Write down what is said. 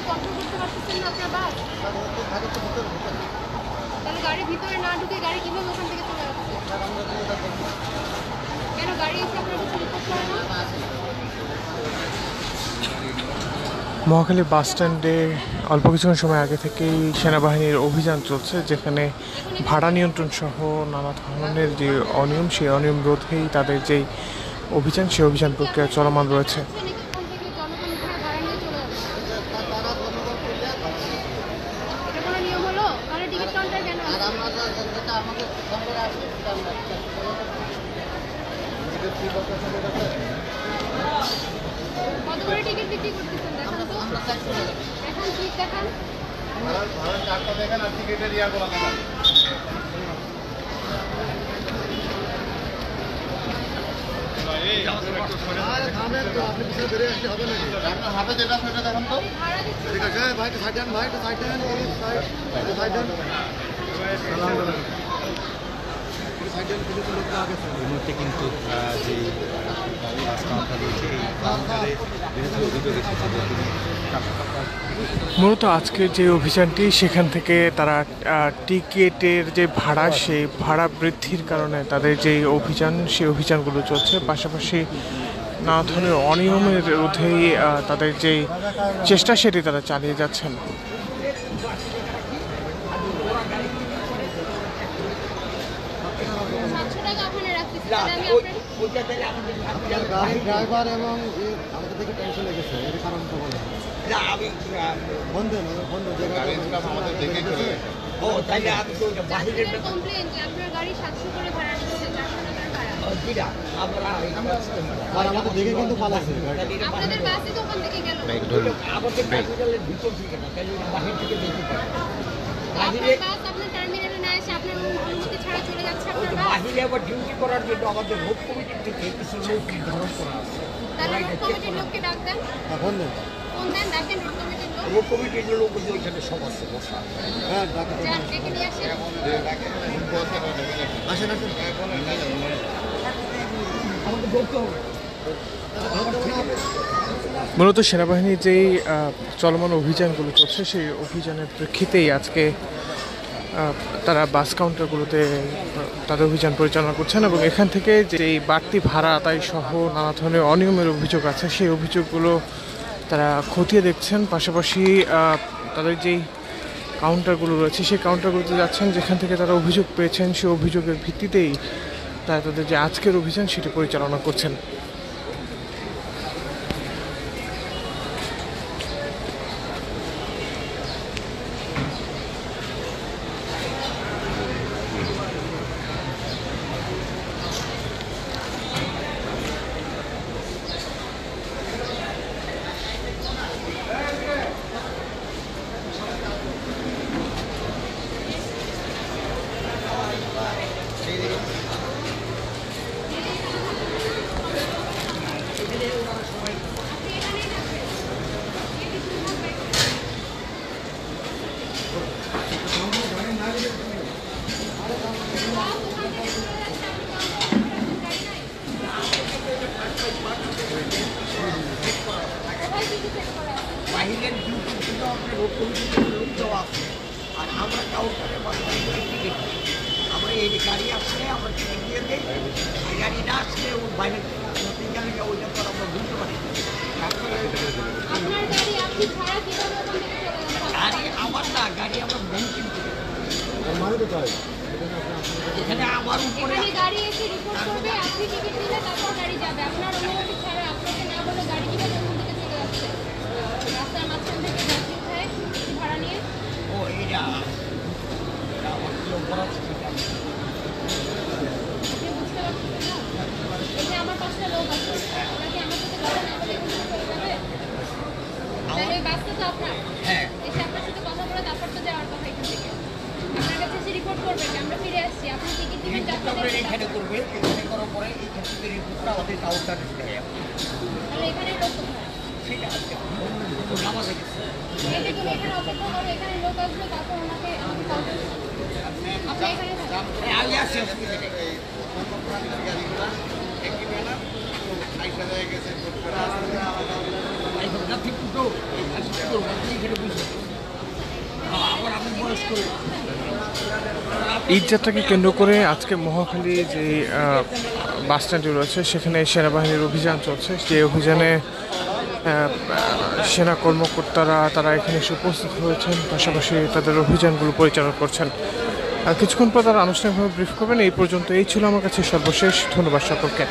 Control করতে পারতেছেন না আপনার বাস? তাহলে গাড়ির ভিতরে না ঢুকে গাড়ি কিভাবে ওখান থেকে চলে যাচ্ছে? কেন গাড়ি এসে আপনার কিছু রিপোর্ট করে না? মহাখালী বাস স্ট্যান্ডে অল্প কিছুক্ষণ সময় আগে থেকেই সেনাবাহিনীর অভিযান চলছে, যেখানে ভাড়া নিয়ন্ত্রণ সহ নানা ধরনের যে অনিয়ম, সেই অনিয়ম রোধেই তাদের যেই অভিযান, সেই অভিযান প্রক্রিয়া চলমান রয়েছে। কত করে টিকিট বিক্রি করতেছেন দেখান তো? এখন ঠিক দেখান। ভাড়া চারটা দেখেন আর টিকিটের ইয়াগুলো দেখান। হাতে যেটা সেটা দেখেন তো। ঠিক আছে ভাই, সাইড দেন ভাই, সাইড দেন, সাইড দেন। এই মুহূর্তে কিন্তু যে বাস কাউন্টার রয়েছে, এই কাউন্টারে বিরুদ্ধে অভিযোগ এসেছে যে তিনি মূলত আজকের যে অভিযানটি, সেখান থেকে তারা টিকিটের যে ভাড়া, সেই ভাড়া বৃদ্ধির কারণে তাদের যে অভিযান, সেই অভিযানগুলো চলছে। পাশাপাশি নানা ধরনের অনিয়মের রোধেই তাদের যেই চেষ্টা, সেটি তারা চালিয়ে যাচ্ছেন। গাড়ির ড্রাইভার এবং আমাদের থেকে টেনশন লেগেছে, এর কারণ তো বলে বন্ধু আমাদের দেখে চলে। ও তাইলে আমি তো বাহিরের কমপ্লেইন যে আপনার গাড়ি 700 করে ভাড়া নিচ্ছে, 400 টাকার ভাড়া। কিরা আমরা আমাদের দেখে কিন্তু পালাছে। আপনাদের বাসই তো ওখান থেকে গেল। আমাদের টার্মিনালের ভিতর থেকে না, তাই বাহির থেকে দেখতে পাই। বাহিরে বাস আপনার টার্মিনালে না এসে আপনার অনুমতি ছাড়া চলে যাচ্ছে আপনার বাস। বাহিরে আবার ডিউটি করার জন্য আমাদের রোড কমিটির থেকে কিছু লোক নির্ধারণ করা আছে। তাহলে রোড কমিটির লোককে ডাক দেন। ফোন দেন, ফোন দেন, ডাকেন রোড কমিটির লোক। রোড কমিটির লোক ওইখানে সব আছে বসা। হ্যাঁ ডাকেন, যান ডেকে নিয়ে আসেন। আসেন আসেন। আমাদের বলতে হবে। মূলত সেনাবাহিনীর যেই চলমান অভিযানগুলো চলছে, সেই অভিযানের প্রেক্ষিতেই আজকে তারা বাস কাউন্টারগুলোতে তাদের অভিযান পরিচালনা করছেন, এবং এখান থেকে যে বাড়তি ভাড়া আদায় সহ নানা ধরনের অনিয়মের অভিযোগ আছে, সেই অভিযোগগুলো তারা খতিয়ে দেখছেন। পাশাপাশি তাদের যেই কাউন্টারগুলো রয়েছে, সেই কাউন্টারগুলোতে যাচ্ছেন, যেখান থেকে তারা অভিযোগ পেয়েছেন, সেই অভিযোগের ভিত্তিতেই তারা তাদের যে আজকের অভিযান, সেটি পরিচালনা করছেন। বাহিরের ডিউটি ছিল আপনার রোড কমিটির লোক দেওয়া আছে, আর আমরা কাউন্টারে টিকিট আমরা এই গাড়ি আসলে আমরা টিকিট দিয়ে দিই, আর গাড়ি না আসলে ও বাইরে গাড়ি ওইটা তো আমরা বুঝতে পারি। আপনার গাড়ি আপনি ছাড়া কিভাবে ওখান থেকে চলে যাচ্ছেন? গাড়ি আমার না, গাড়ি আমরা ব্যাংকিং করি। মানে তো চাই এখানে আমার উপরে এখানে গাড়ি এসে রিপোর্ট করবে, আপনি টিকিট দিলে তারপর গাড়ি যাবে। আপনার অনুমতি ছাড়া আপনাকে না বলে গাড়ি কিভাবে ওখান থেকে চলে যাচ্ছে? রাস্তার মাঝখান থেকে যাত্রী উঠায় ভাড়া নিয়ে। ও এটা আমার কি অপরাধ সেটা আপনি বুঝতে পারছেন না? এই যে আমার পাশে লোক আছে, ওনাকে আমার সাথে কথা না বলে এখান থেকে চলে যাবে? তাহলে ওই বাসটা তো আপনার। হ্যাঁ। এসে আপনার সাথে কথা বলে তারপর তো যাওয়ার কথা এখান থেকে। আপনার কাছে এসে রিপোর্ট করবে যে আমরা ফিরে আসছি, আপনি টিকিট দিবেন, রিপোর্ট আমরা এখানে করবে, এখানে করার পরে এইখান থেকে রিপোর্টটা আমাদের কাউন্টারে দেয়। তাহলে এখানে লোক কোথায়? ঠিক আছে, আমাদের এখানে অপেক্ষা করো, এখানে লোক আসবে, তারপর ওনাকে আমাকে কল করবে। আপনি এখানে থাকুন। আমি আসছি, অসুবিধা নেই। ঠিক তো এখানে ঈদযাত্রাকে কেন্দ্র করে আজকে মহাখালী যে বাস স্ট্যান্ডটি রয়েছে সেখানে সেনাবাহিনীর অভিযান চলছে। যে অভিযানে সেনা কর্মকর্তারা তারা এখানে এসে উপস্থিত হয়েছেন, পাশাপাশি তাদের অভিযানগুলো পরিচালনা করছেন। কিছুক্ষণ পর তারা আনুষ্ঠানিকভাবে ব্রিফ করবেন। এই পর্যন্ত এই ছিল আমার কাছে সর্বশেষ। ধন্যবাদ সকলকে।